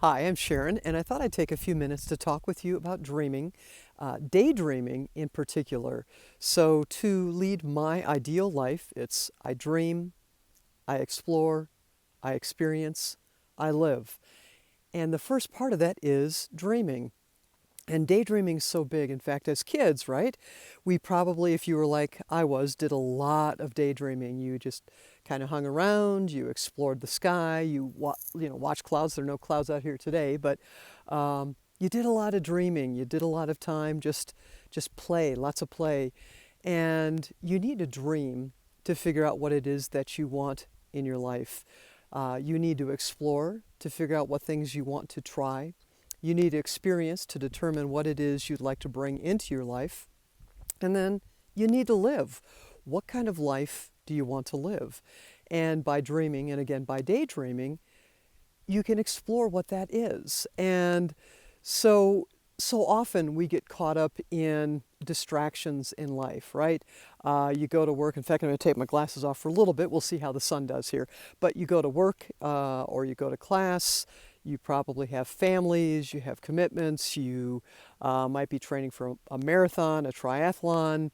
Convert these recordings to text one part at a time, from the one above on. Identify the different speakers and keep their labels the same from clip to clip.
Speaker 1: Hi, I'm Sharon, and I thought I'd take a few minutes to talk with you about dreaming, daydreaming in particular. So, to lead my ideal life, it's I dream, I explore, I experience, I live. And the first part of that is dreaming. And daydreaming is so big. In fact, as kids, right, we probably, if you were like I was, did a lot of daydreaming. You just kind of hung around, you explored the sky, watched clouds. There are no clouds out here today, but you did a lot of dreaming. You did a lot of time just play, lots of play. And you need to dream to figure out what it is that you want in your life. You need to explore to figure out what things you want to try. You need experience to determine what it is you'd like to bring into your life. And then you need to live. What kind of life do you want to live? And by dreaming, and again by daydreaming, you can explore what that is. And so often we get caught up in distractions in life, right? You go to work. In fact, I'm going to take my glasses off for a little bit. We'll see how the sun does here. But you go to work or you go to class. You probably have families, you have commitments, you might be training for a marathon, a triathlon.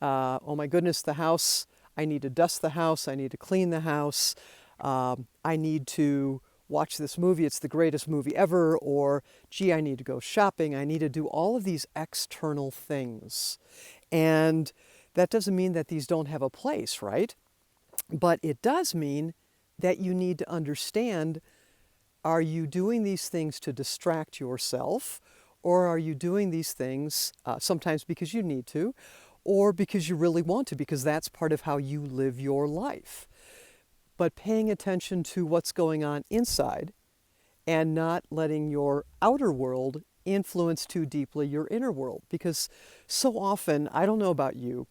Speaker 1: Oh my goodness, the house. I need to dust the house. I need to clean the house. I need to watch this movie. It's the greatest movie ever. Or, gee, I need to go shopping. I need to do all of these external things. And that doesn't mean that these don't have a place, right? But it does mean that you need to understand, are you doing these things to distract yourself, or are you doing these things sometimes because you need to, or because you really want to, because that's part of how you live your life? But paying attention to what's going on inside and not letting your outer world influence too deeply your inner world. Because so often, I don't know about you,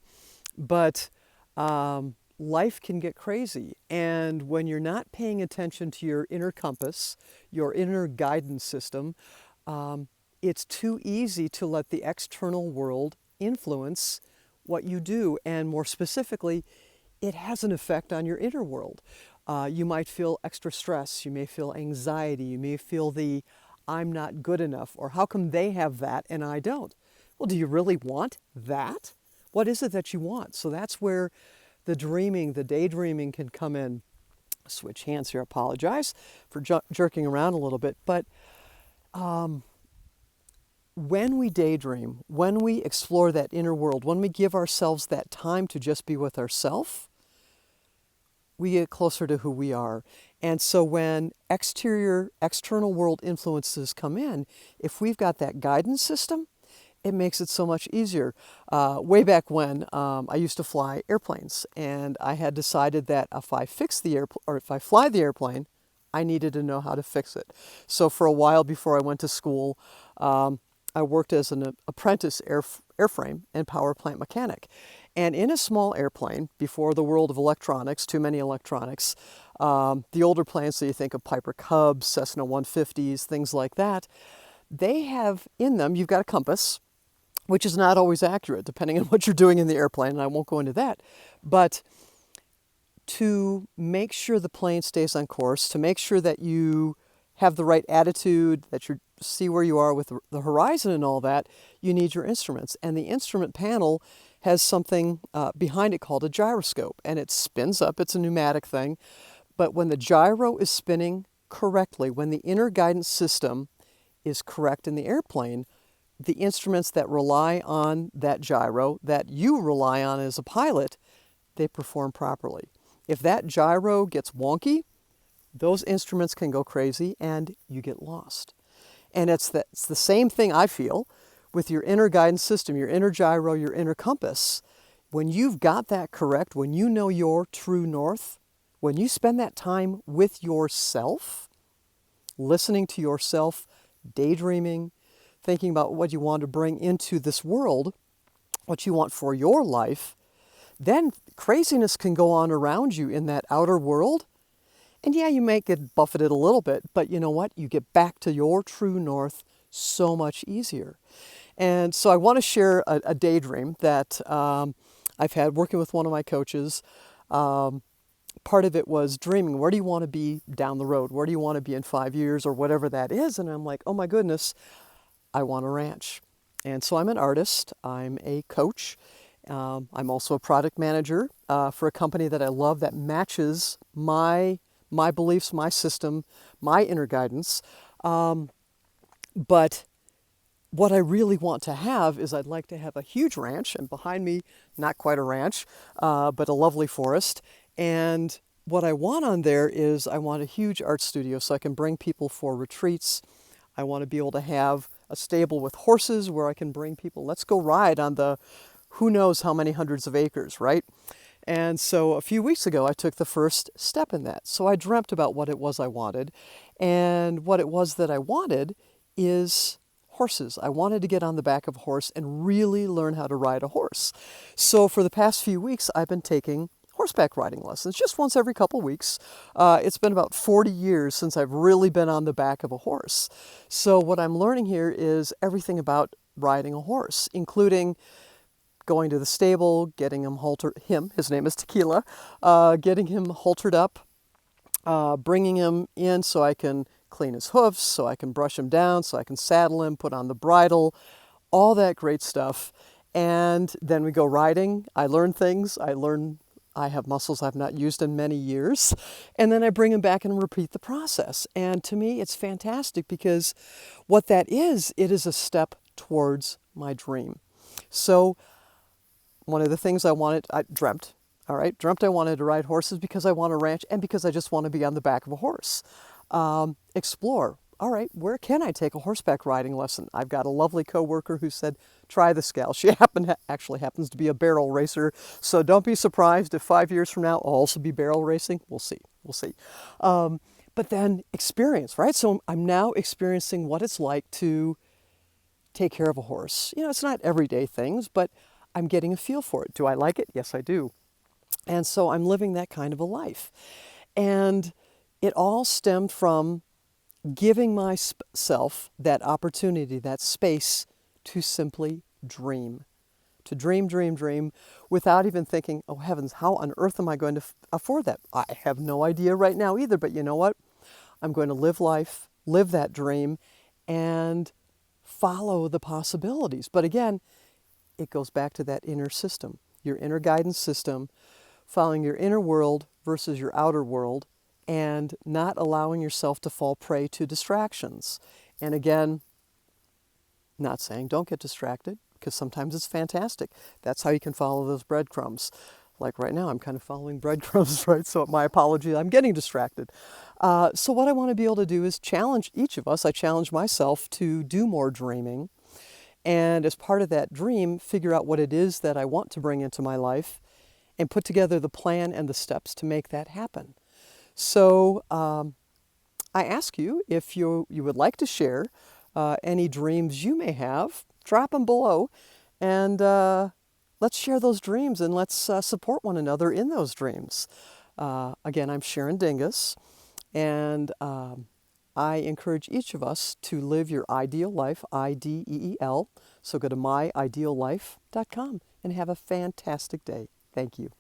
Speaker 1: but life can get crazy. And when you're not paying attention to your inner compass, your inner guidance system, it's too easy to let the external world influence what you do. And more specifically, it has an effect on your inner world. You might feel extra stress. You may feel anxiety. You may feel the I'm not good enough, or how come they have that and I don't? Well, do you really want that? What is it that you want? So that's where the dreaming, the daydreaming can come in. Switch hands here. I apologize for jerking around a little bit. But when we daydream, when we explore that inner world, when we give ourselves that time to just be with ourselves, we get closer to who we are. And so when external world influences come in, if we've got that guidance system, it makes it so much easier. Way back when, I used to fly airplanes, and I had decided that if I if I fly the airplane, I needed to know how to fix it. So for a while before I went to school, I worked as an apprentice airframe and power plant mechanic. And in a small airplane, before the world of electronics, too many electronics, the older planes, so you think of Piper Cubs, Cessna 150s, things like that, they have in them, you've got a compass, which is not always accurate depending on what you're doing in the airplane, and I won't go into that. But to make sure the plane stays on course, to make sure that you have the right attitude, that you see where you are with the horizon and all that, you need your instruments. And the instrument panel has something behind it called a gyroscope, and it spins up. It's a pneumatic thing. But when the gyro is spinning correctly, when the inner guidance system is correct in the airplane, the instruments that rely on that gyro, that you rely on as a pilot, they perform properly. If that gyro gets wonky, those instruments can go crazy and you get lost. And it's the same thing I feel with your inner guidance system, your inner gyro, your inner compass. When you've got that correct, when you know your true north, when you spend that time with yourself, listening to yourself, daydreaming, thinking about what you want to bring into this world, what you want for your life, then craziness can go on around you in that outer world. And yeah, you may get buffeted a little bit, but you know what? You get back to your true north so much easier. And so I want to share a daydream that I've had working with one of my coaches. part of it was dreaming. Where do you want to be down the road? Where do you want to be in 5 years or whatever that is? And I'm like, oh my goodness, I want a ranch. And so I'm an artist. I'm a coach. I'm also a product manager for a company that I love that matches my beliefs, my system, my inner guidance. But what I really want to have is I'd like to have a huge ranch, and behind me, not quite a ranch, but a lovely forest. And what I want on there is I want a huge art studio so I can bring people for retreats. I want to be able to have a stable with horses where I can bring people, let's go ride on the who knows how many hundreds of acres, right? And so a few weeks ago, I took the first step in that. So I dreamt about what it was I wanted. And what it was that I wanted is horses. I wanted to get on the back of a horse and really learn how to ride a horse. So for the past few weeks, I've been taking horseback riding lessons just once every couple weeks. It's been about 40 years since I've really been on the back of a horse. So what I'm learning here is everything about riding a horse, including going to the stable, getting his name is Tequila, getting him haltered up, bringing him in so I can clean his hoofs, so I can brush him down, so I can saddle him, put on the bridle, all that great stuff. And then we go riding. I learn things. I have muscles I've not used in many years. And then I bring him back and repeat the process. And to me, it's fantastic because what that is, it is a step towards my dream. So one of the things I dreamt I wanted to ride horses because I want a ranch and because I just want to be on the back of a horse. Explore. All right, where can I take a horseback riding lesson? I've got a lovely coworker who said, try this gal. She actually happens to be a barrel racer. So don't be surprised if 5 years from now I'll also be barrel racing. We'll see. We'll see. But then experience, right? So I'm now experiencing what it's like to take care of a horse. You know, it's not everyday things, but I'm getting a feel for it. Do I like it? Yes, I do. And so I'm living that kind of a life. And it all stemmed from giving myself that opportunity, that space to simply dream. To dream, without even thinking, oh heavens, how on earth am I going to afford that? I have no idea right now either, but you know what? I'm going to live life, live that dream, and follow the possibilities. But again, it goes back to that inner system, your inner guidance system, following your inner world versus your outer world, and not allowing yourself to fall prey to distractions. And again, not saying don't get distracted, because sometimes it's fantastic. That's how you can follow those breadcrumbs. Like right now, I'm kind of following breadcrumbs, right? So my apology, I'm getting distracted. So what I want to be able to do is challenge each of us. I challenge myself to do more dreaming. And as part of that dream, figure out what it is that I want to bring into my life and put together the plan and the steps to make that happen. So I ask you if you would like to share any dreams you may have, drop them below, and let's share those dreams and let's support one another in those dreams. Again, I'm Sharon Dingus, and I encourage each of us to live your ideal life, IDEEL. So go to myideellife.com and have a fantastic day. Thank you.